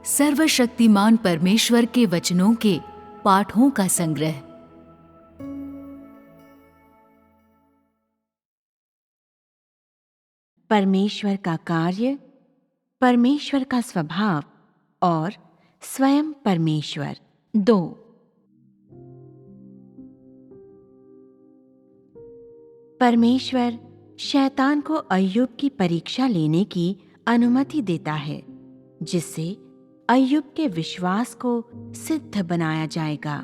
सर्वशक्तिमान परमेश्वर के वचनों के पाठों का संग्रह। परमेश्वर का कार्य, परमेश्वर का स्वभाव और स्वयं परमेश्वर। 2। परमेश्वर शैतान को अय्यूब की परीक्षा लेने की अनुमति देता है, जिससे अय्यूब के विश्वास को सिद्ध बनाया जाएगा।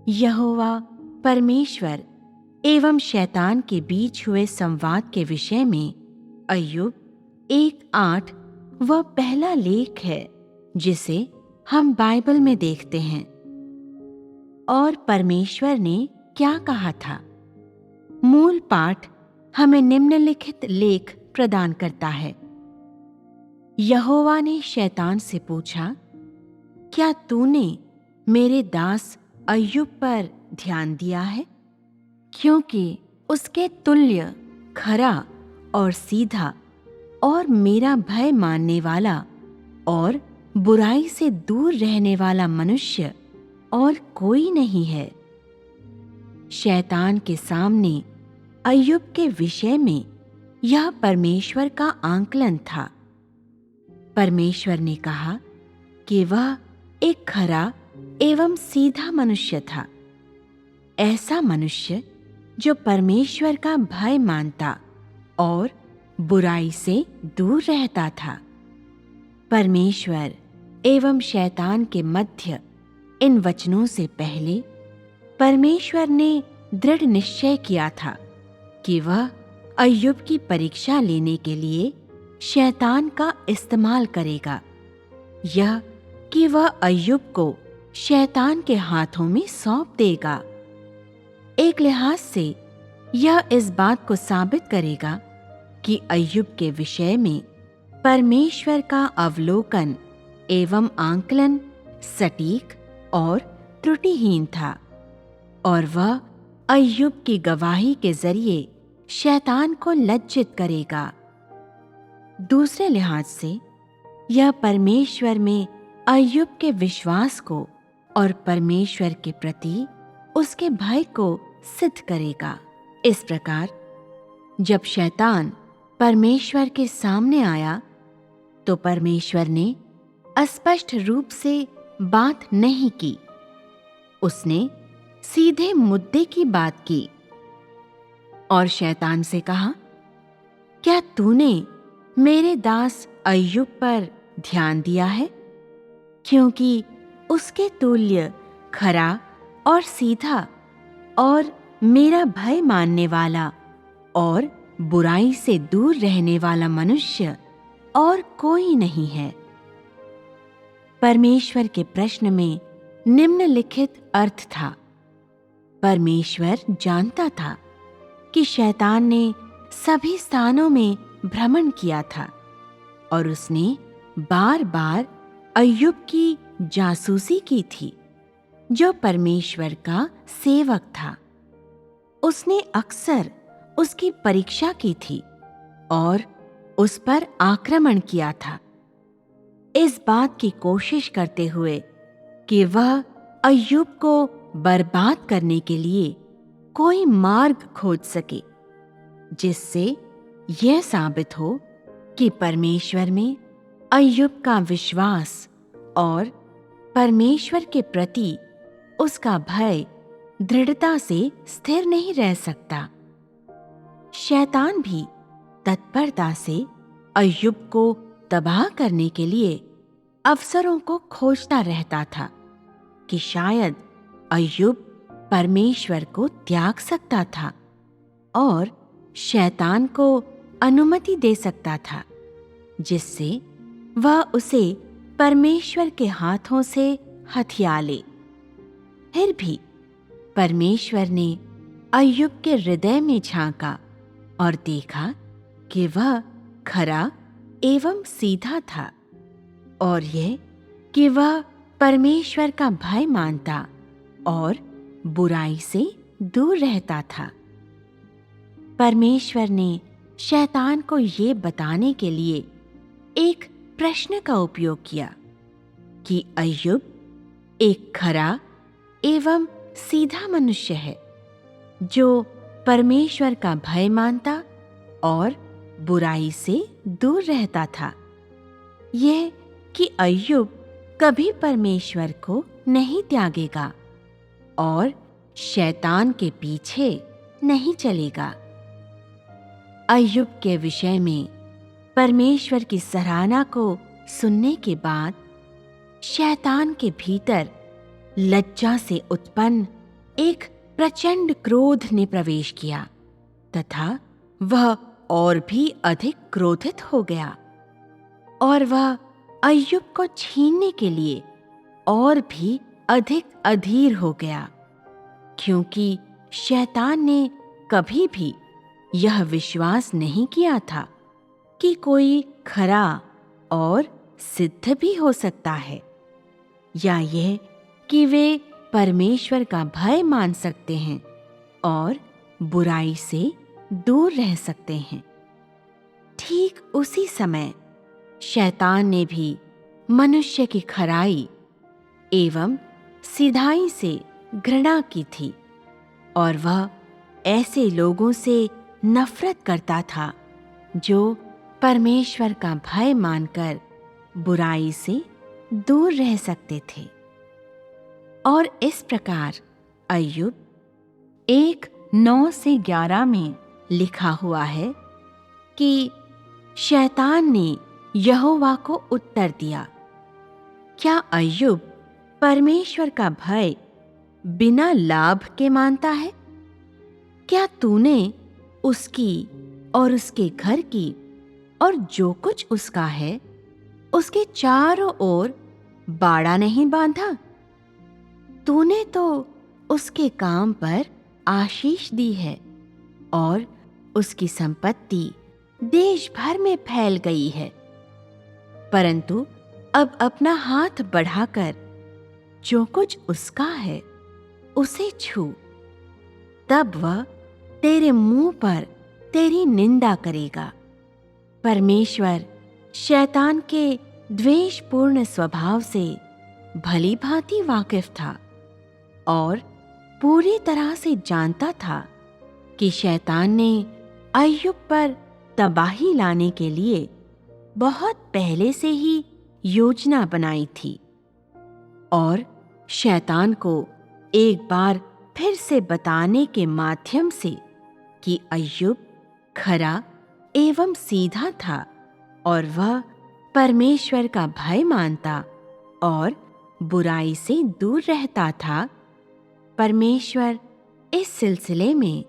यहोवा परमेश्वर एवं शैतान के बीच हुए संवाद के विषय में अय्यूब 1:8 वह पहला लेख है जिसे हम बाइबल में देखते हैं। और परमेश्वर ने क्या कहा था? मूल पाठ हमें निम्नलिखित लेख प्रदान करता है। यहोवा ने शैतान से पूछा, क्या तूने मेरे दास अय्यूब पर ध्यान दिया है? क्योंकि उसके तुल्य खरा और सीधा और मेरा भय मानने वाला और बुराई से दूर रहने वाला मनुष्य और कोई नहीं है। शैतान के सामने अय्यूब के विषय में यह परमेश्वर का आंकलन था। परमेश्वर ने कहा कि वह एक खरा एवं सीधा मनुष्य था, ऐसा मनुष्य जो परमेश्वर का भय मानता और बुराई से दूर रहता था। परमेश्वर एवं शैतान के मध्य इन वचनों से पहले परमेश्वर ने दृढ़ निश्चय किया था कि वह अय्यूब की परीक्षा लेने के लिए शैतान का इस्तेमाल करेगा, यह कि वह अय्यूब को शैतान के हाथों में सौंप देगा। एक लिहाज से यह इस बात को साबित करेगा कि अय्यूब के विषय में परमेश्वर का अवलोकन एवं आंकलन सटीक और त्रुटिहीन था, और वह अय्यूब की गवाही के जरिए शैतान को लज्जित करेगा। दूसरे लिहाज से यह परमेश्वर में अय्यूब के विश्वास को और परमेश्वर के प्रति उसके भय को सिद्ध करेगा। इस प्रकार जब शैतान परमेश्वर के सामने आया तो परमेश्वर ने अस्पष्ट रूप से बात नहीं की, उसने सीधे मुद्दे की बात की और शैतान से कहा, क्या तूने मेरे दास अय्यूब पर ध्यान दिया है? क्योंकि उसके तुल्य खरा और सीधा और मेरा भय मानने वाला और बुराई से दूर रहने वाला मनुष्य और कोई नहीं है। परमेश्वर के प्रश्न में निम्नलिखित अर्थ था। परमेश्वर जानता था कि शैतान ने सभी स्थानों में भ्रमण किया था और उसने बार बार अय्यूब की जासूसी की थी, जो परमेश्वर का सेवक था। उसने अक्सर उसकी परीक्षा की थी और उस पर आक्रमण किया था, इस बात की कोशिश करते हुए कि वह अय्यूब को बर्बाद करने के लिए कोई मार्ग खोज सके, जिससे यह साबित हो कि परमेश्वर में अय्यूब का विश्वास और परमेश्वर के प्रति उसका भय दृढ़ता से स्थिर नहीं रह सकता। शैतान भी तत्परता से अय्यूब को तबाह करने के लिए अवसरों को खोजता रहता था कि शायद अय्यूब परमेश्वर को त्याग सकता था और शैतान को अनुमति दे सकता था, जिससे वह उसे परमेश्वर के हाथों से हथिया ले। फिर भी परमेश्वर ने अय्यूब के हृदय में झांका और देखा कि वह खरा एवं सीधा था, और यह कि वह परमेश्वर का भय मानता और बुराई से दूर रहता था। परमेश्वर ने शैतान को ये बताने के लिए एक प्रश्न का उपयोग किया कि अय्यूब एक खरा एवं सीधा मनुष्य है जो परमेश्वर का भय मानता और बुराई से दूर रहता था। यह कि अय्यूब कभी परमेश्वर को नहीं त्यागेगा और शैतान के पीछे नहीं चलेगा। अय्यूब के विषय में परमेश्वर की सराहना को सुनने के बाद शैतान के भीतर लज्जा से उत्पन्न एक प्रचंड क्रोध ने प्रवेश किया तथा वह और भी अधिक क्रोधित हो गया और वह अय्यूब को छीनने के लिए और भी अधिक अधीर हो गया, क्योंकि शैतान ने कभी भी यह विश्वास नहीं किया था कि कोई खरा और सिद्ध भी हो सकता है, या यह कि वे परमेश्वर का भय मान सकते हैं और बुराई से दूर रह सकते हैं। ठीक उसी समय शैतान ने भी मनुष्य की खराई एवं सीधाई से घृणा की थी और वह ऐसे लोगों से नफरत करता था जो परमेश्वर का भय मानकर बुराई से दूर रह सकते थे। और इस प्रकार अय्यूब 1:9-11 में लिखा हुआ है कि शैतान ने यहोवा को उत्तर दिया, क्या अय्यूब परमेश्वर का भय बिना लाभ के मानता है? क्या तूने उसकी और उसके घर की और जो कुछ उसका है उसके चारों ओर बाड़ा नहीं बांधा? तूने तो उसके काम पर आशीष दी है और उसकी संपत्ति देश भर में फैल गई है, परंतु अब अपना हाथ बढ़ाकर जो कुछ उसका है उसे छू, तब वह तेरे मुंह पर तेरी निंदा करेगा। परमेश्वर शैतान के द्वेषपूर्ण स्वभाव से भली भांति वाकिफ था और पूरी तरह से जानता था कि शैतान ने अय्यूब पर तबाही लाने के लिए बहुत पहले से ही योजना बनाई थी और शैतान को एक बार फिर से बताने के माध्यम से कि अय्यूब खरा एवं सीधा था और वह परमेश्वर का भय मानता और बुराई से दूर रहता था, परमेश्वर इस सिलसिले में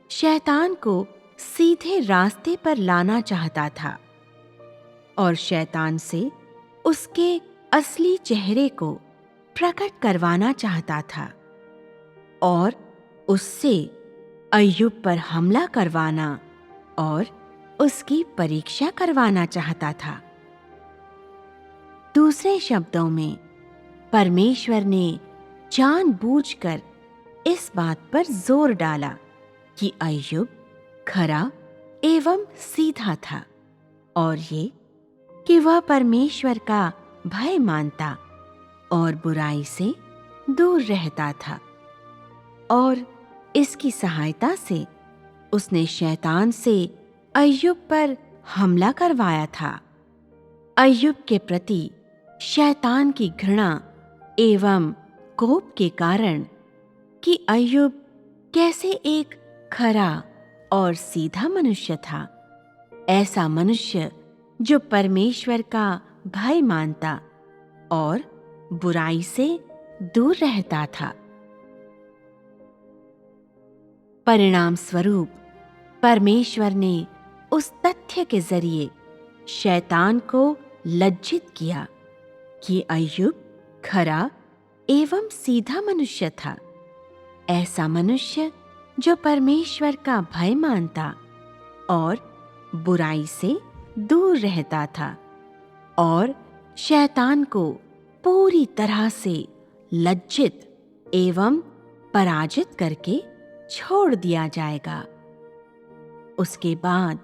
शैतान को सीधे रास्ते पर लाना चाहता था और शैतान से उसके असली चेहरे को प्रकट करवाना चाहता था और उससे अय्यूब पर हमला करवाना और उसकी परीक्षा करवाना चाहता था। दूसरे शब्दों में परमेश्वर ने जानबूझकर इस बात पर जोर डाला कि अय्यूब खरा एवं सीधा था और ये कि वह परमेश्वर का भय मानता और बुराई से दूर रहता था, और इसकी सहायता से उसने शैतान से अय्यूब पर हमला करवाया था। अय्यूब के प्रति शैतान की घृणा एवं कोप के कारण कि अय्यूब कैसे एक खरा और सीधा मनुष्य था, ऐसा मनुष्य जो परमेश्वर का भय मानता और बुराई से दूर रहता था। परिणाम स्वरूप परमेश्वर ने उस तथ्य के जरिए शैतान को लज्जित किया कि अय्यूब खरा एवं सीधा मनुष्य था, ऐसा मनुष्य जो परमेश्वर का भय मानता और बुराई से दूर रहता था, और शैतान को पूरी तरह से लज्जित एवं पराजित करके छोड़ दिया जाएगा। उसके बाद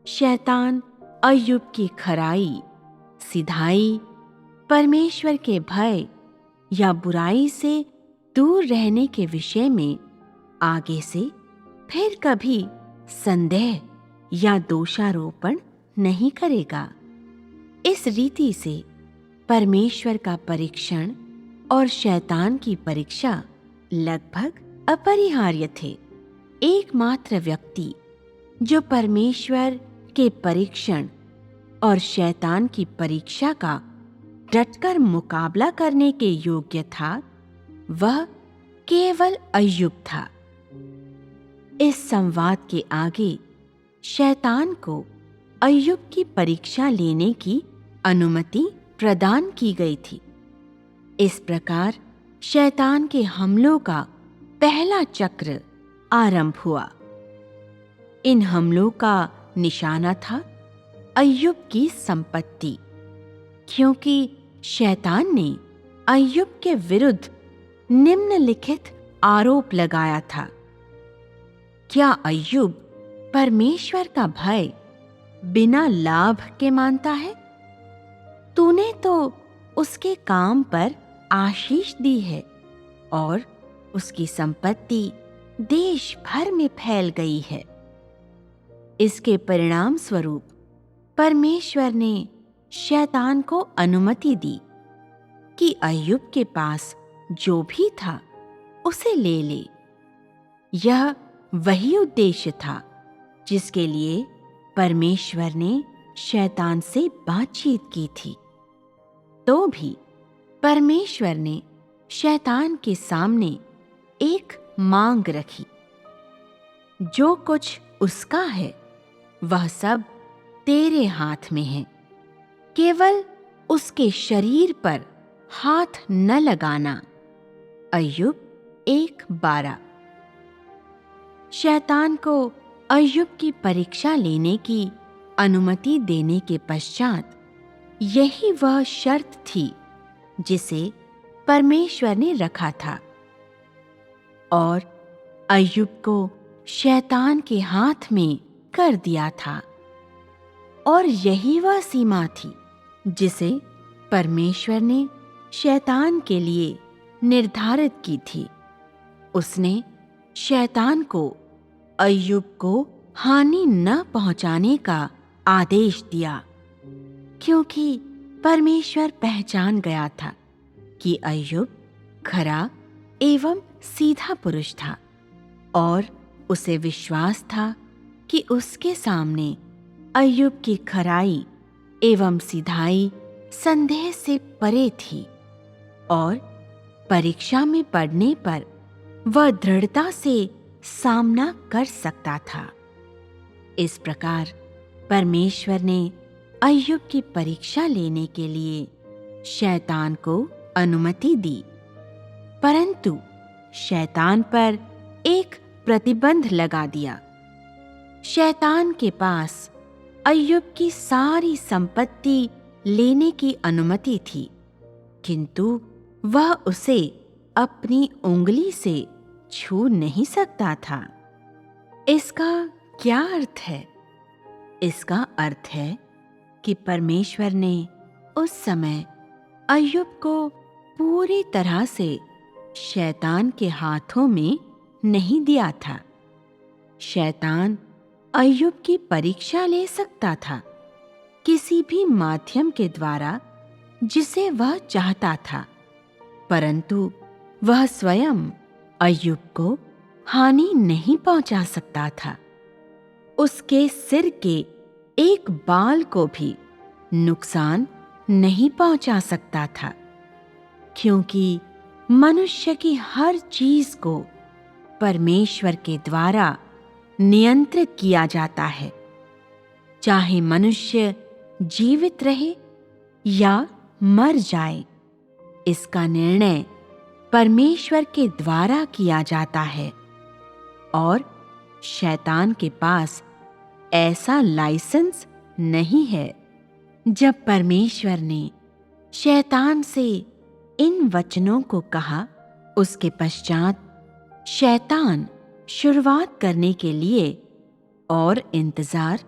शैतान अय्यूब की खराई सिधाई, परमेश्वर के भय या बुराई से दूर रहने के विषय में आगे से फिर कभी संदेह या दोषारोपण नहीं करेगा। इस रीति से परमेश्वर का परीक्षण और शैतान की परीक्षा लगभग अपरिहार्य थे। एकमात्र व्यक्ति जो परमेश्वर के परीक्षण और शैतान की परीक्षा का डटकर मुकाबला करने के योग्य था, वह केवल अय्यूब था। इस संवाद के आगे शैतान को अय्यूब की परीक्षा लेने की अनुमति प्रदान की गई थी। इस प्रकार शैतान के हमलों का पहला चक्र आरंभ हुआ। इन हमलों का निशाना था अय्यूब की संपत्ति, क्योंकि शैतान ने अय्यूब के विरुद्ध निम्नलिखित आरोप लगाया था। क्या अय्यूब परमेश्वर का भय बिना लाभ के मानता है? तूने तो उसके काम पर आशीष दी है और उसकी संपत्ति देश भर में फैल गई है। इसके परिणाम स्वरूप परमेश्वर ने शैतान को अनुमति दी कि अय्यूब के पास जो भी था उसे ले ले। यह वही उद्देश्य था जिसके लिए परमेश्वर ने शैतान से बातचीत की थी। तो भी परमेश्वर ने शैतान के सामने एक मांग रखी। जो कुछ उसका है वह सब तेरे हाथ में है, केवल उसके शरीर पर हाथ न लगाना। अय्यूब 1:12। शैतान को अय्यूब की परीक्षा लेने की अनुमति देने के पश्चात यही वह शर्त थी जिसे परमेश्वर ने रखा था, और अय्यूब को शैतान के हाथ में कर दिया था। और यही वह सीमा थी जिसे परमेश्वर ने शैतान के लिए निर्धारित की थी। उसने शैतान को अय्यूब को हानि न पहुंचाने का आदेश दिया, क्योंकि परमेश्वर पहचान गया था कि अय्यूब खरा एवं सीधा पुरुष था, और उसे विश्वास था कि उसके सामने अय्यूब की खराई एवं सिधाई संदेह से परे थी, और परीक्षा में पड़ने पर वह दृढ़ता से सामना कर सकता था। इस प्रकार परमेश्वर ने अय्यूब की परीक्षा लेने के लिए शैतान को अनुमति दी, परंतु शैतान पर एक प्रतिबंध लगा दिया। शैतान के पास अय्यूब की सारी संपत्ति लेने की अनुमति थी, किंतु वह उसे अपनी उंगली से छू नहीं सकता था। इसका क्या अर्थ है? इसका अर्थ है कि परमेश्वर ने उस समय अय्यूब को पूरी तरह से शैतान के हाथों में नहीं दिया था। शैतान अय्यूब की परीक्षा ले सकता था किसी भी माध्यम के द्वारा जिसे वह चाहता था, परंतु वह स्वयं अय्यूब को हानि नहीं पहुंचा सकता था। उसके सिर के एक बाल को भी नुकसान नहीं पहुंचा सकता था, क्योंकि मनुष्य की हर चीज को परमेश्वर के द्वारा नियंत्रित किया जाता है। चाहे मनुष्य जीवित रहे या मर जाए, इसका निर्णय परमेश्वर के द्वारा किया जाता है, और शैतान के पास ऐसा लाइसेंस नहीं है। जब परमेश्वर ने शैतान से इन वचनों को कहा, उसके पश्चात शैतान शुरुआत करने के लिए और इंतजार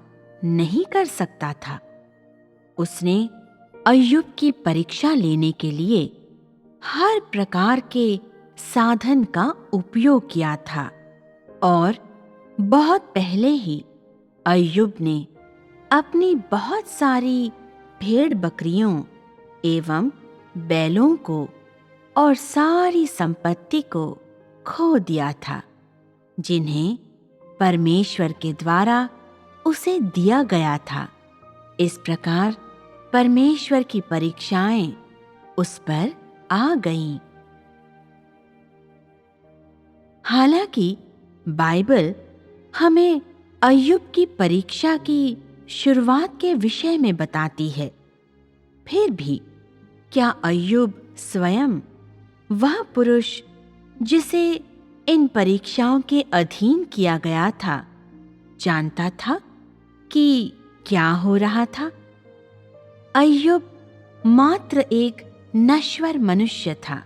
नहीं कर सकता था। उसने अय्यूब की परीक्षा लेने के लिए हर प्रकार के साधन का उपयोग किया था और बहुत पहले ही अय्यूब ने अपनी बहुत सारी भेड़ बकरियों एवं बैलों को और सारी संपत्ति को खो दिया था, जिन्हें परमेश्वर के द्वारा उसे दिया गया था। इस प्रकार परमेश्वर की परीक्षाएं उस पर आ गईं। हालांकि बाइबल हमें अय्यूब की परीक्षा की शुरुआत के विषय में बताती है, फिर भी क्या अय्यूब स्वयं वह पुरुष जिसे इन परीक्षाओं के अधीन किया गया था जानता था कि क्या हो रहा था? अय्यूब मात्र एक नश्वर मनुष्य था।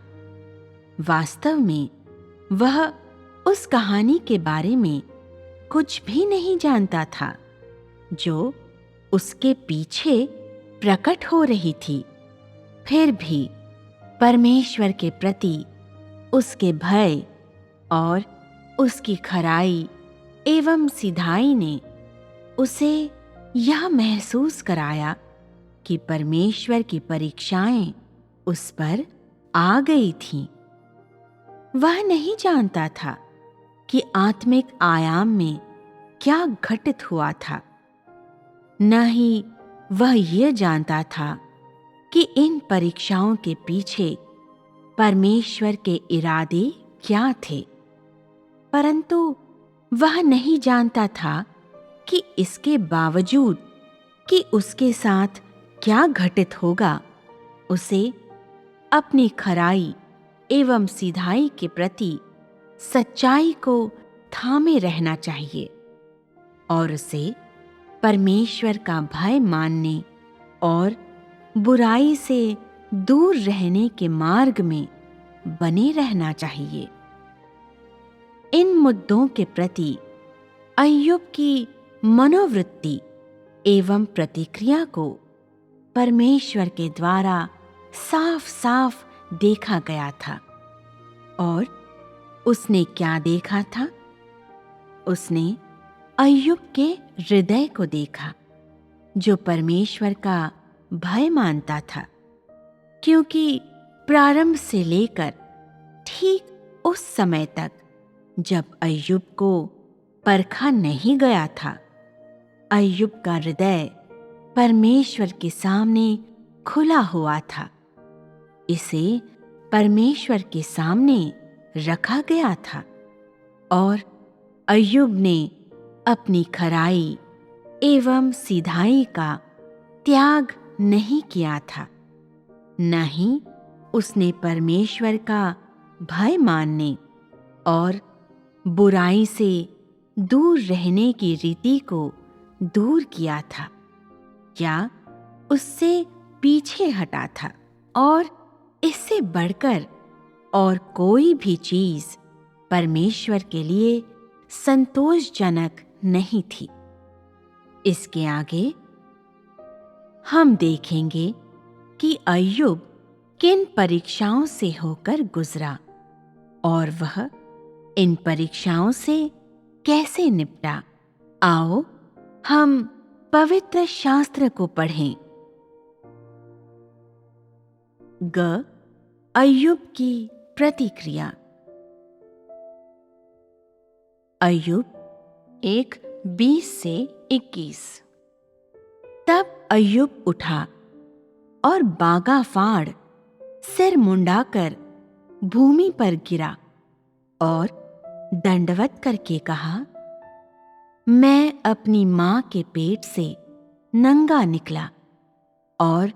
वास्तव में वह उस कहानी के बारे में कुछ भी नहीं जानता था जो उसके पीछे प्रकट हो रही थी। फिर भी परमेश्वर के प्रति उसके भय और उसकी खराई एवं सिधाई ने उसे यह महसूस कराया कि परमेश्वर की परीक्षाएं उस पर आ गई थीं। वह नहीं जानता था कि आत्मिक आयाम में क्या घटित हुआ था, न ही वह यह जानता था कि इन परीक्षाओं के पीछे परमेश्वर के इरादे क्या थे। परंतु वह नहीं जानता था कि इसके बावजूद कि उसके साथ क्या घटित होगा, उसे अपनी खराई एवं सिधाई के प्रति सच्चाई को थामे रहना चाहिए और उसे परमेश्वर का भय मानने और बुराई से दूर रहने के मार्ग में बने रहना चाहिए। इन मुद्दों के प्रति अय्यूब की मनोवृत्ति एवं प्रतिक्रिया को परमेश्वर के द्वारा साफ साफ देखा गया था। और उसने क्या देखा था? उसने अय्यूब के हृदय को देखा, जो परमेश्वर का भय मानता था, क्योंकि प्रारंभ से लेकर ठीक उस समय तक जब अय्यूब को परखा नहीं गया था, अय्यूब का हृदय परमेश्वर के सामने खुला हुआ था। इसे परमेश्वर के सामने रखा गया था और अय्यूब ने अपनी खराई एवं सिधाई का त्याग नहीं किया था, न ही उसने परमेश्वर का भय मानने और बुराई से दूर रहने की रीति को दूर किया था या उससे पीछे हटा था। और इससे बढ़कर और कोई भी चीज परमेश्वर के लिए संतोषजनक नहीं थी। इसके आगे हम देखेंगे कि अय्यूब किन परीक्षाओं से होकर गुजरा और वह इन परीक्षाओं से कैसे निपटा। आओ हम पवित्र शास्त्र को पढ़ें। अय्यूब की प्रतिक्रिया। अय्यूब 1:20-21। तब अय्यूब उठा और बागा फाड़ सिर मुंडाकर भूमि पर गिरा और दंडवत करके कहा, मैं अपनी मां के पेट से नंगा निकला और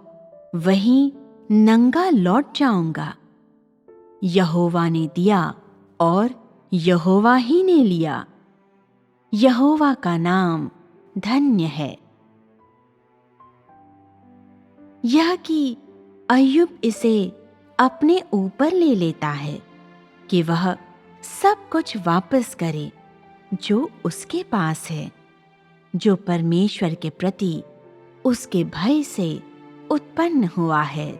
वहीं नंगा लौट जाऊंगा। यहोवा ने दिया और यहोवा ही ने लिया। यहोवा का नाम धन्य है। यह कि अय्यूब इसे अपने ऊपर ले लेता है कि वह सब कुछ वापस करे जो उसके पास है, जो परमेश्वर के प्रति उसके भय से उत्पन्न हुआ है।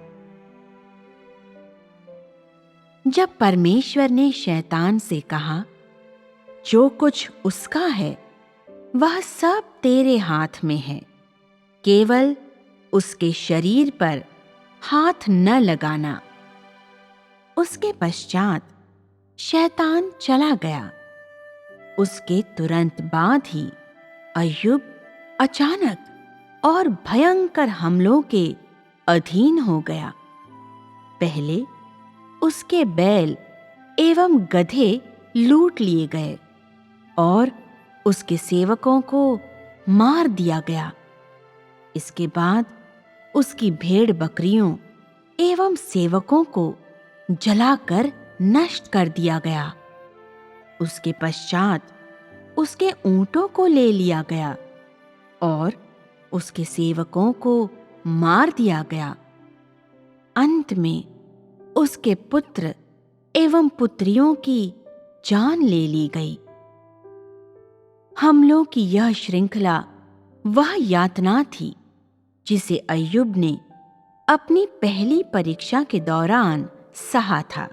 जब परमेश्वर ने शैतान से कहा, जो कुछ उसका है वह सब तेरे हाथ में है, केवल उसके शरीर पर हाथ न लगाना। उसके पश्चात शैतान चला गया। उसके तुरंत बाद ही अय्यूब अचानक और भयंकर हमलों के अधीन हो गया। पहले उसके बैल एवं गधे लूट लिए गए और उसके सेवकों को मार दिया गया। इसके बाद उसकी भेड़ बकरियों एवं सेवकों को जलाकर नष्ट कर दिया गया। उसके पश्चात उसके ऊंटों को ले लिया गया और उसके सेवकों को मार दिया गया। अंत में उसके पुत्र एवं पुत्रियों की जान ले ली गई। हमलों की यह श्रृंखला वह यातना थी जिसे अय्यूब ने अपनी पहली परीक्षा के दौरान सहा था।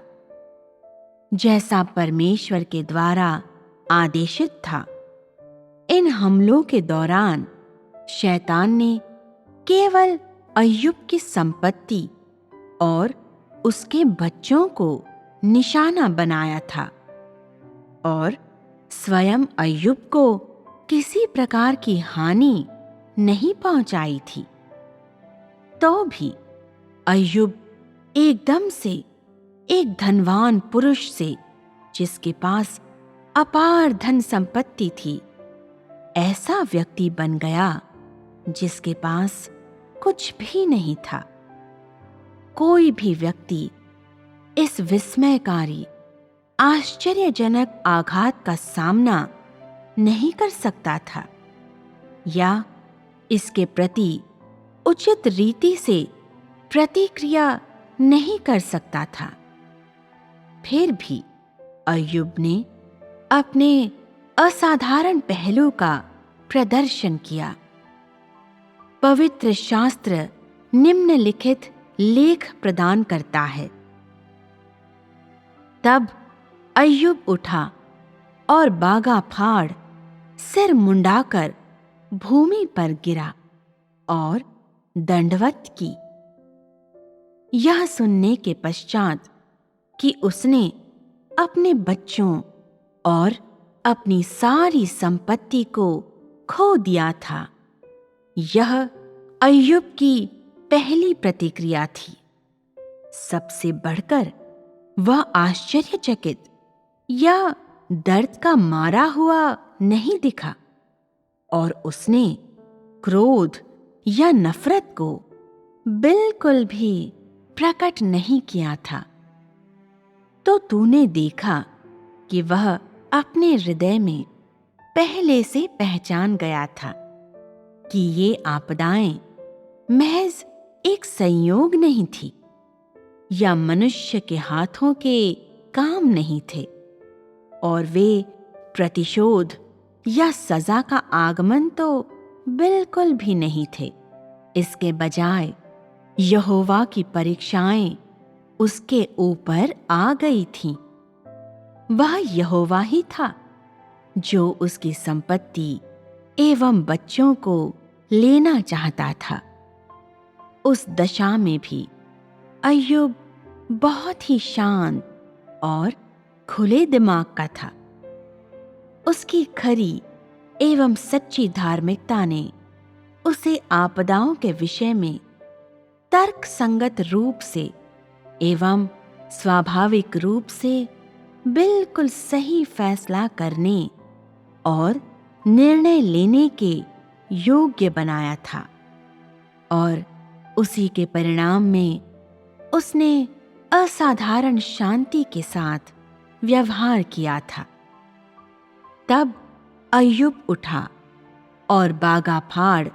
जैसा परमेश्वर के द्वारा आदेशित था, इन हमलों के दौरान शैतान ने केवल अय्यूब की संपत्ति और उसके बच्चों को निशाना बनाया था और स्वयं अय्यूब को किसी प्रकार की हानि नहीं पहुंचाई थी। तो भी अय्यूब एकदम से एक धनवान पुरुष से, जिसके पास अपार धन संपत्ति थी, ऐसा व्यक्ति बन गया जिसके पास कुछ भी नहीं था। कोई भी व्यक्ति इस विस्मयकारी आश्चर्यजनक आघात का सामना नहीं कर सकता था या इसके प्रति उचित रीति से प्रतिक्रिया नहीं कर सकता था। फिर भी अय्यूब ने अपने असाधारण पहलू का प्रदर्शन किया। पवित्र शास्त्र निम्नलिखित लेख प्रदान करता है। तब अय्यूब उठा और बागा फाड़ सिर मुंडाकर भूमि पर गिरा और दंडवत की। यह सुनने के पश्चात कि उसने अपने बच्चों और अपनी सारी संपत्ति को खो दिया था, यह अय्यूब की पहली प्रतिक्रिया थी। सबसे बढ़कर वह आश्चर्यचकित या दर्द का मारा हुआ नहीं दिखा और उसने क्रोध या नफरत को बिल्कुल भी प्रकट नहीं किया था। तो तूने देखा कि वह अपने हृदय में पहले से पहचान गया था कि ये आपदाएं महज एक संयोग नहीं थी या मनुष्य के हाथों के काम नहीं थे और वे प्रतिशोध या सजा का आगमन तो बिल्कुल भी नहीं थे। इसके बजाय यहोवा की परीक्षाएं उसके ऊपर आ गई थीं। वह यहोवा ही था जो उसकी संपत्ति एवं बच्चों को लेना चाहता था। उस दशा में भी अय्यूब बहुत ही शांत और खुले दिमाग का था। उसकी खरी एवं सच्ची धार्मिकता ने उसे आपदाओं के विषय में तर्क संगत रूप से एवं स्वाभाविक रूप से बिल्कुल सही फैसला करने और निर्णय लेने के योग्य बनाया था और उसी के परिणाम में उसने असाधारण शांति के साथ व्यवहार किया था। तब अय्यूब उठा और बागा फाड़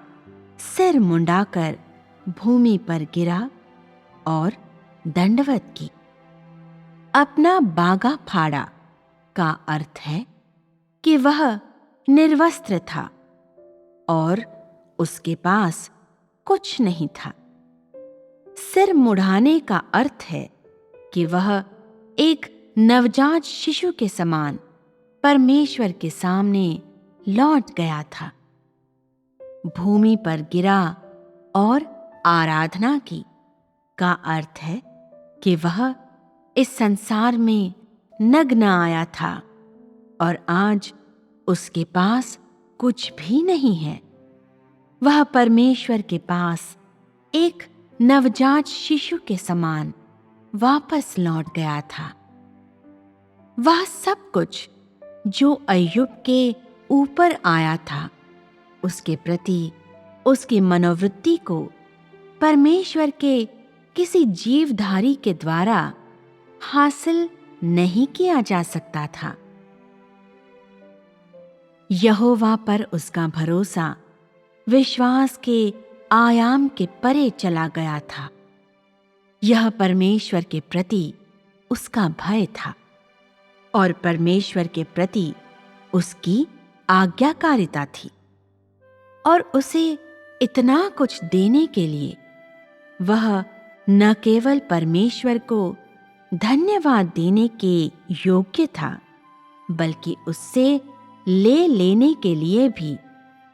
सिर मुंडाकर भूमि पर गिरा और दंडवत की। अपना बागा फाड़ा का अर्थ है कि वह निर्वस्त्र था और उसके पास कुछ नहीं था। सिर मुड़ाने का अर्थ है कि वह एक नवजात शिशु के समान परमेश्वर के सामने लौट गया था, भूमि पर गिरा और आराधना की का अर्थ है कि वह इस संसार में नग्न आया था और आज उसके पास कुछ भी नहीं है। वह परमेश्वर के पास एक नवजात शिशु के समान वापस लौट गया था। वह सब कुछ जो अय्यूब के ऊपर आया था, उसके प्रति उसकी मनोवृत्ति को परमेश्वर के किसी जीवधारी के द्वारा हासिल नहीं किया जा सकता था। यहोवा पर उसका भरोसा विश्वास के आयाम के परे चला गया था। यह परमेश्वर के प्रति उसका भय था और परमेश्वर के प्रति उसकी आज्ञाकारिता थी, और उसे इतना कुछ देने के लिए वह न केवल परमेश्वर को धन्यवाद देने के योग्य था, बल्कि उससे ले लेने के लिए भी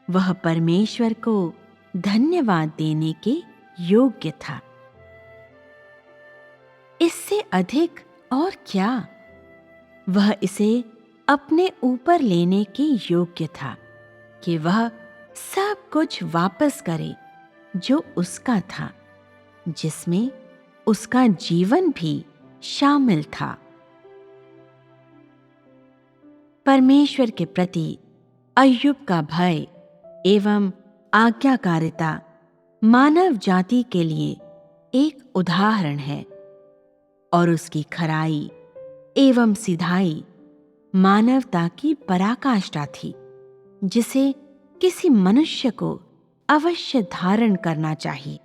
वह परमेश्वर को धन्यवाद देने के योग्य था। इससे अधिक और क्या, वह इसे अपने ऊपर लेने के योग्य था कि वह सब कुछ वापस करे जो उसका था, जिसमें उसका जीवन भी शामिल था। परमेश्वर के प्रति अय्यूब का भय एवं आज्ञाकारिता मानव जाति के लिए एक उदाहरण है, और उसकी खराई एवं सिधाई मानवता की पराकाष्ठा थी, जिसे किसी मनुष्य को अवश्य धारण करना चाहिए।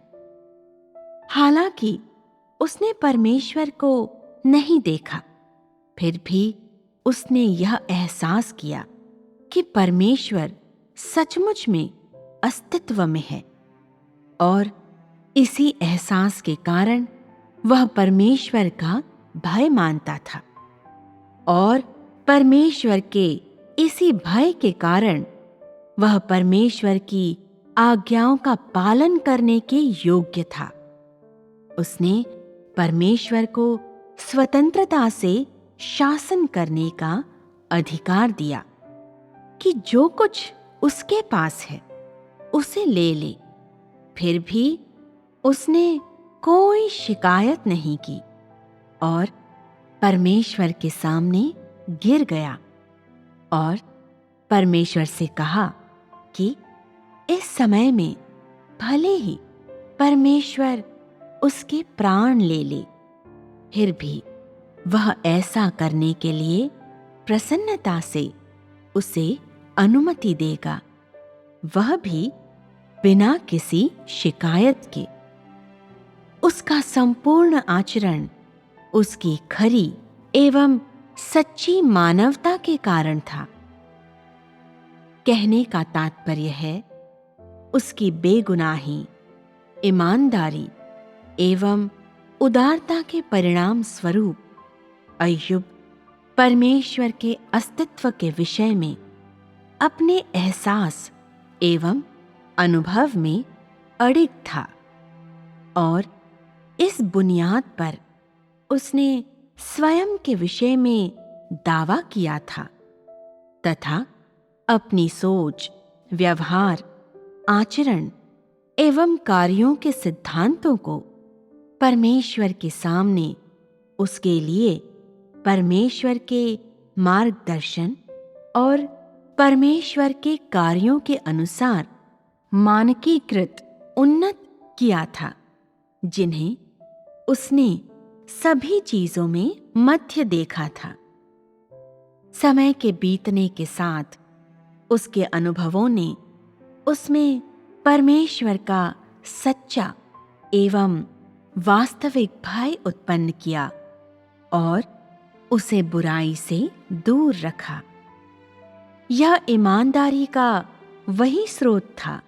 हालांकि उसने परमेश्वर को नहीं देखा, फिर भी उसने यह एहसास किया कि परमेश्वर सचमुच में अस्तित्व में है, और इसी एहसास के कारण वह परमेश्वर का भय मानता था, और परमेश्वर के इसी भय के कारण वह परमेश्वर की आज्ञाओं का पालन करने के योग्य था। उसने परमेश्वर को स्वतंत्रता से शासन करने का अधिकार दिया कि जो कुछ उसके पास है उसे ले ले। फिर भी उसने कोई शिकायत नहीं की और परमेश्वर के सामने गिर गया और परमेश्वर से कहा कि इस समय में भले ही परमेश्वर उसके प्राण ले ले, फिर भी वह ऐसा करने के लिए प्रसन्नता से उसे अनुमति देगा, वह भी बिना किसी शिकायत के। उसका संपूर्ण आचरण उसकी खरी एवं सच्ची मानवता के कारण था। कहने का तात्पर्य है, उसकी बेगुनाही, ईमानदारी एवं उदारता के परिणाम स्वरूप अय्यूब परमेश्वर के अस्तित्व के विषय में अपने एहसास एवं अनुभव में अडिग था, और इस बुनियाद पर उसने स्वयं के विषय में दावा किया था तथा अपनी सोच, व्यवहार, आचरण एवं कार्यों के सिद्धांतों को परमेश्वर के सामने उसके लिए परमेश्वर के मार्गदर्शन और परमेश्वर के कार्यों के अनुसार मानकीकृत उन्नत किया था, जिन्हें उसने सभी चीजों में मध्य देखा था। समय के बीतने के साथ उसके अनुभवों ने उसमें परमेश्वर का सच्चा एवं वास्तविक भय उत्पन्न किया और उसे बुराई से दूर रखा। यह ईमानदारी का वही स्रोत था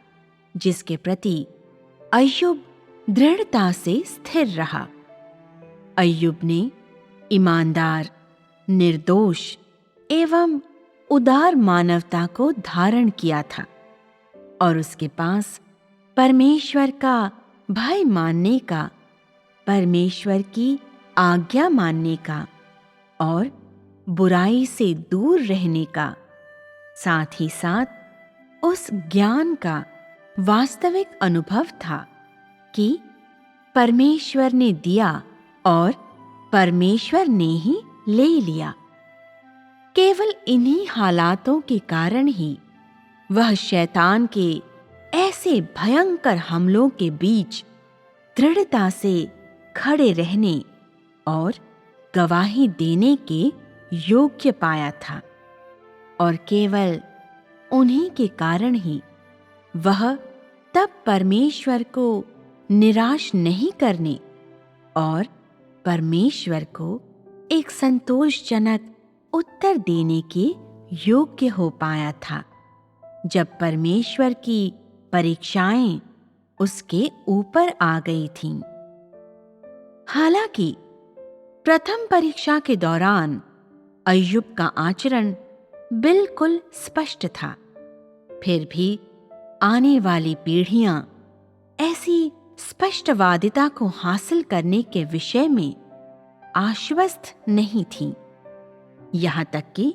जिसके प्रति अय्यूब दृढ़ता से स्थिर रहा। अय्यूब ने ईमानदार, निर्दोष एवं उदार मानवता को धारण किया था और उसके पास परमेश्वर का भय मानने का, परमेश्वर की आज्ञा मानने का और बुराई से दूर रहने का, साथ ही साथ उस ज्ञान का वास्तविक अनुभव था कि परमेश्वर ने दिया और परमेश्वर ने ही ले लिया। केवल इन्हीं हालातों के कारण ही वह शैतान के ऐसे भयंकर हमलों के बीच दृढ़ता से खड़े रहने और गवाही देने के योग्य पाया था, और केवल उन्हीं के कारण ही वह तब परमेश्वर को निराश नहीं करने और परमेश्वर को एक संतोषजनक उत्तर देने के योग्य हो पाया था, जब परमेश्वर की परीक्षाएं उसके ऊपर आ गई थीं। हालांकि प्रथम परीक्षा के दौरान अय्यूब का आचरण बिल्कुल स्पष्ट था, फिर भी आने वाली पीढ़ियां ऐसी स्पष्टवादिता को हासिल करने के विषय में आश्वस्त नहीं थीं। यहाँ तक कि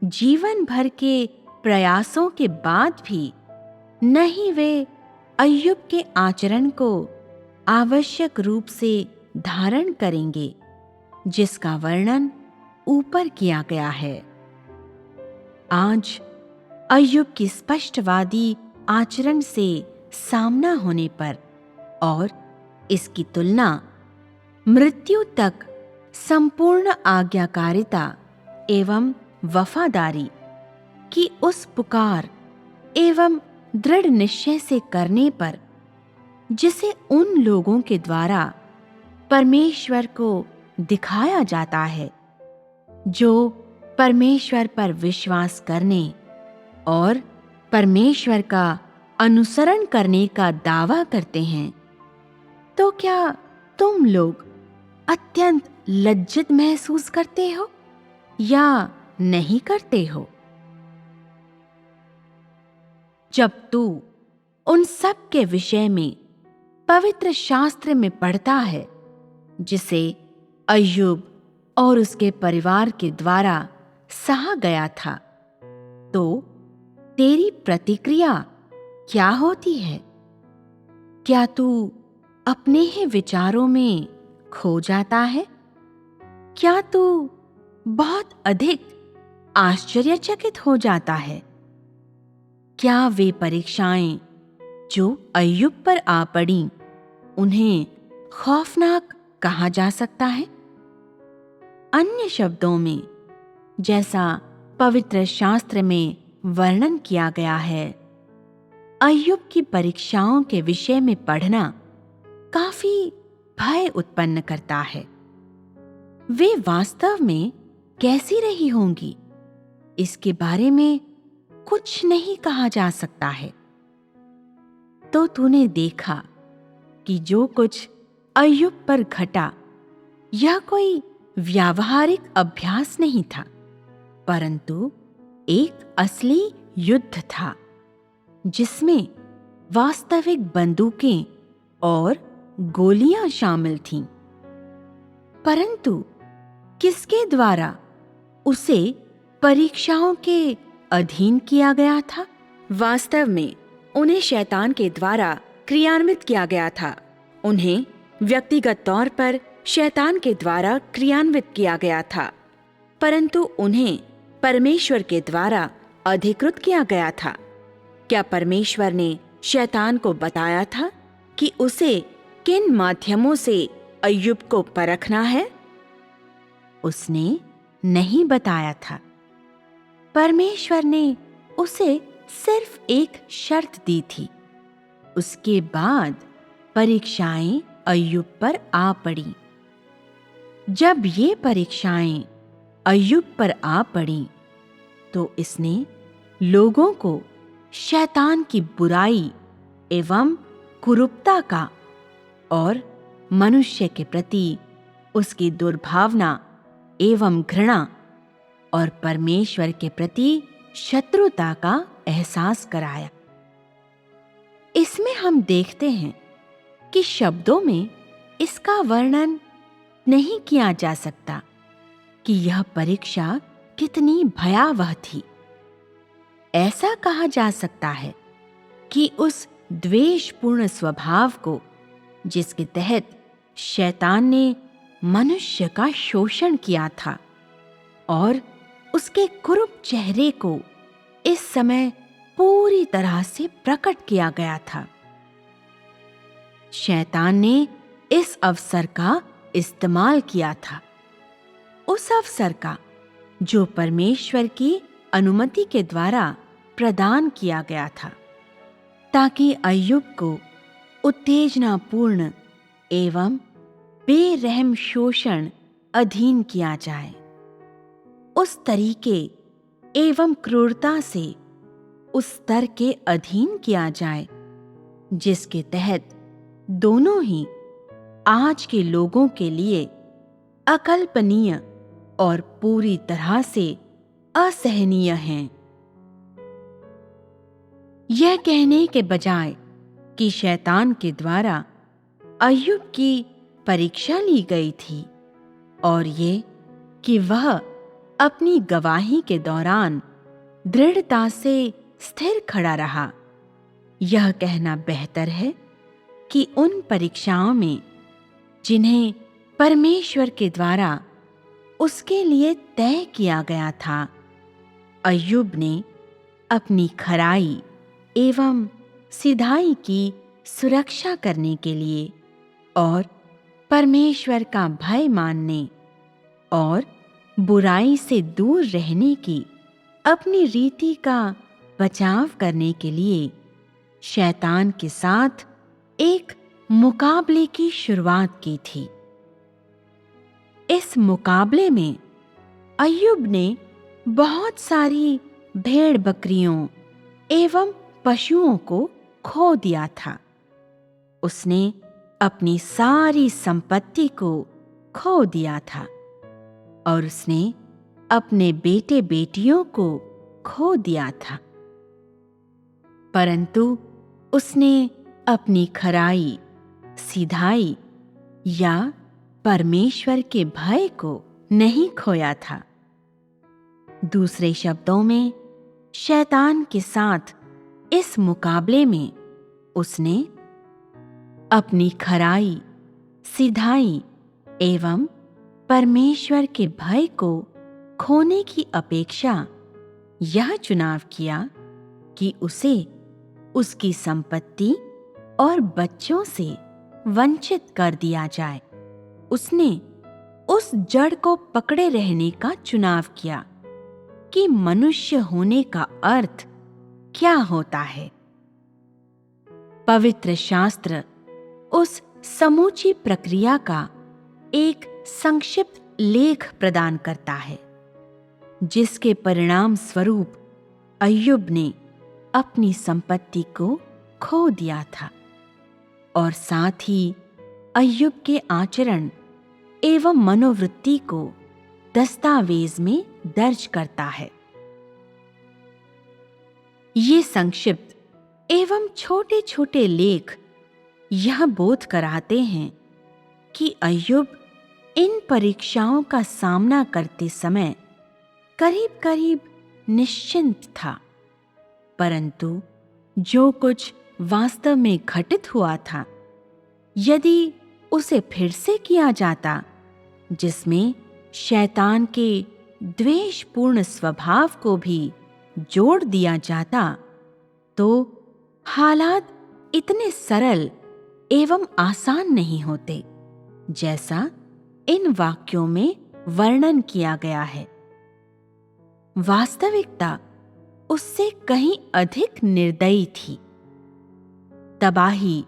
जीवन भर के प्रयासों के बाद भी न ही वे अय्यूब के आचरण को आवश्यक रूप से धारण करेंगे, जिसका वर्णन ऊपर किया गया है। आज अय्यूब की स्पष्टवादी आचरण से सामना होने पर और इसकी तुलना मृत्यु तक संपूर्ण आज्ञाकारिता एवं वफादारी की उस पुकार एवं दृढ़ निश्चय से करने पर, जिसे उन लोगों के द्वारा परमेश्वर को दिखाया जाता है जो परमेश्वर पर विश्वास करने और परमेश्वर का अनुसरण करने का दावा करते हैं, तो क्या तुम लोग अत्यंत लज्जित महसूस करते हो या नहीं करते हो? जब तू उन सब के विषय में पवित्र शास्त्र में पढ़ता है जिसे अय्यूब और उसके परिवार के द्वारा सहा गया था, तो तेरी प्रतिक्रिया क्या होती है? क्या तू अपने ही विचारों में खो जाता है? क्या तू बहुत अधिक आश्चर्यचकित हो जाता है? क्या वे परीक्षाएं जो अय्यूब पर आ पड़ी, उन्हें खौफनाक कहा जा सकता है? अन्य शब्दों में, जैसा पवित्र शास्त्र में वर्णन किया गया है, अय्यूब की परीक्षाओं के विषय में पढ़ना काफी भय उत्पन्न करता है। वे वास्तव में कैसी रही होंगी, इसके बारे में कुछ नहीं कहा जा सकता है। तो तूने देखा कि जो कुछ अय्यूब पर घटा यह कोई व्यावहारिक अभ्यास नहीं था, परंतु एक असली युद्ध था, जिसमें वास्तविक बंदूकें और गोलियां शामिल थीं। परंतु किसके द्वारा उसे परीक्षाओं के अधीन किया गया था? वास्तव में उन्हें शैतान के द्वारा क्रियान्वित किया गया था। उन्हें व्यक्तिगत तौर पर शैतान के द्वारा क्रियान्वित किया गया था, परंतु उन्हें परमेश्वर के द्वारा अधिकृत किया गया था। क्या परमेश्वर ने शैतान को बताया था कि उसे किन माध्यमों से अय्यूब को परखना है? उसने नहीं बताया था। परमेश्वर ने उसे सिर्फ एक शर्त दी थी। उसके बाद परीक्षाएं अय्यूब पर आ पड़ी। जब ये परीक्षाएं अय्यूब पर आ पड़ी, तो इसने लोगों को शैतान की बुराई एवं कुरूपता का और मनुष्य के प्रति उसकी दुर्भावना एवं घृणा और परमेश्वर के प्रति शत्रुता का एहसास कराया। इसमें हम देखते हैं कि शब्दों में इसका वर्णन नहीं किया जा सकता कि यह परीक्षा कितनी भयावह थी। ऐसा कहा जा सकता है कि उस द्वेषपूर्ण स्वभाव को, जिसके तहत शैतान ने मनुष्य का शोषण किया था, और उसके कुरूप चेहरे को इस समय पूरी तरह से प्रकट किया गया था। शैतान ने इस अवसर का इस्तेमाल किया था, उस अवसर का जो परमेश्वर की अनुमति के द्वारा प्रदान किया गया था, ताकि अय्यूब को उत्तेजनापूर्ण एवं बेरहम शोषण अधीन किया जाए। उस तरीके एवं क्रूरता से उस स्तर के अधीन किया जाए जिसके तहत दोनों ही आज के लोगों के लिए अकल्पनीय और पूरी तरह से असहनीय हैं। यह कहने के बजाय कि शैतान के द्वारा अय्यूब की परीक्षा ली गई थी और ये कि वह अपनी गवाही के दौरान दृढ़ता से स्थिर खड़ा रहा, यह कहना बेहतर है कि उन परीक्षाओं में जिन्हें परमेश्वर के द्वारा उसके लिए तय किया गया था, अय्यूब ने अपनी खराई एवं सिधाई की सुरक्षा करने के लिए और परमेश्वर का भय मानने और बुराई से दूर रहने की अपनी रीति का बचाव करने के लिए शैतान के साथ एक मुकाबले की शुरुआत की थी। इस मुकाबले में अय्यूब ने बहुत सारी भेड़ बकरियों एवं पशुओं को खो दिया था। उसने अपनी सारी संपत्ति को खो दिया था और उसने अपने बेटे बेटियों को खो दिया था, परंतु उसने अपनी खराई, सिधाई या परमेश्वर के भय को नहीं खोया था। दूसरे शब्दों में, शैतान के साथ इस मुकाबले में उसने अपनी खराई, सिधाई एवं परमेश्वर के भय को खोने की अपेक्षा यह चुनाव किया कि उसे उसकी संपत्ति और बच्चों से वंचित कर दिया जाए। उसने उस जड़ को पकड़े रहने का चुनाव किया कि मनुष्य होने का अर्थ क्या होता है। पवित्र शास्त्र उस समूची प्रक्रिया का एक संक्षिप्त लेख प्रदान करता है, जिसके परिणाम स्वरूप अय्यूब ने अपनी संपत्ति को खो दिया था और साथ ही अय्यूब के आचरण एवं मनोवृत्ति को दस्तावेज में दर्ज करता है। ये संक्षिप्त एवं छोटे छोटे लेख यह बोध कराते हैं कि अय्यूब इन परीक्षाओं का सामना करते समय करीब करीब निश्चिंत था, परंतु जो कुछ वास्तव में घटित हुआ था, यदि उसे फिर से किया जाता, जिसमें शैतान के द्वेषपूर्ण स्वभाव को भी जोड़ दिया जाता, तो हालात इतने सरल एवं आसान नहीं होते जैसा इन वाक्यों में वर्णन किया गया है। वास्तविकता उससे कहीं अधिक निर्दयी थी। तबाही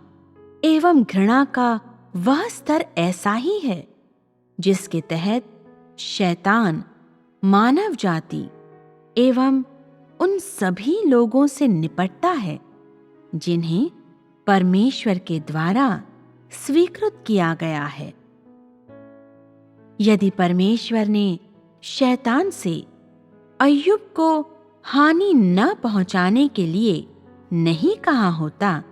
एवं घृणा का वह स्तर ऐसा ही है जिसके तहत शैतान मानव जाति एवं उन सभी लोगों से निपटता है जिन्हें परमेश्वर के द्वारा स्वीकृत किया गया है। यदि परमेश्वर ने शैतान से अय्यूब को हानि न पहुंचाने के लिए नहीं कहा होता,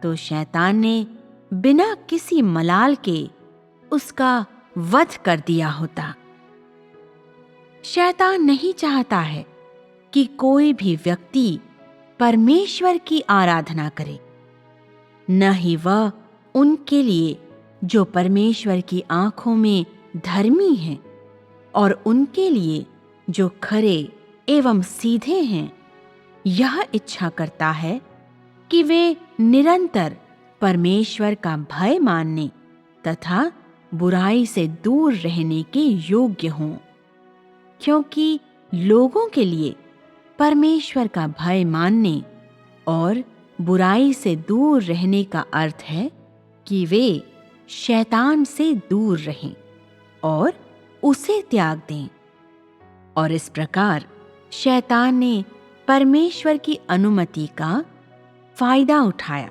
तो शैतान ने बिना किसी मलाल के उसका वध कर दिया होता। शैतान नहीं चाहता है कि कोई भी व्यक्ति परमेश्वर की आराधना करे, न ही वह उनके लिए जो परमेश्वर की आंखों में धर्मी हैं और उनके लिए जो खरे एवं सीधे हैं, यह इच्छा करता है कि वे निरंतर परमेश्वर का भय मानने तथा बुराई से दूर रहने के योग्य हों, क्योंकि लोगों के लिए परमेश्वर का भय मानने और बुराई से दूर रहने का अर्थ है कि वे शैतान से दूर रहें और उसे त्याग दें। और इस प्रकार शैतान ने परमेश्वर की अनुमति का फायदा उठाया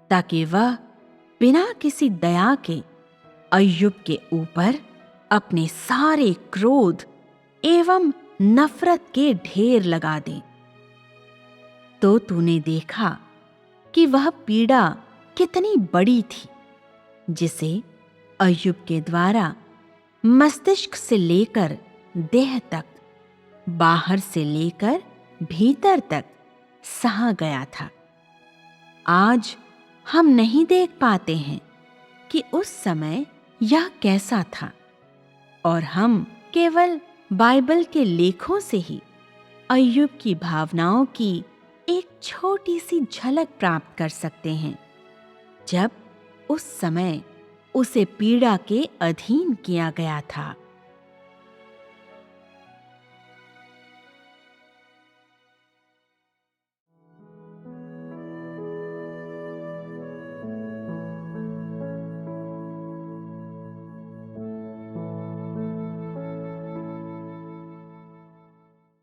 ताकि वह बिना किसी दया के अय्यूब के ऊपर अपने सारे क्रोध एवं नफरत के ढेर लगा दे। तो तूने देखा कि वह पीड़ा कितनी बड़ी थी जिसे अय्यूब के द्वारा मस्तिष्क से लेकर देह तक, बाहर से लेकर भीतर तक सहा गया था। आज हम नहीं देख पाते हैं कि उस समय यह कैसा था, और हम केवल बाइबल के लेखों से ही अय्यूब की भावनाओं की एक छोटी सी झलक प्राप्त कर सकते हैं, जब उस समय उसे पीड़ा के अधीन किया गया था।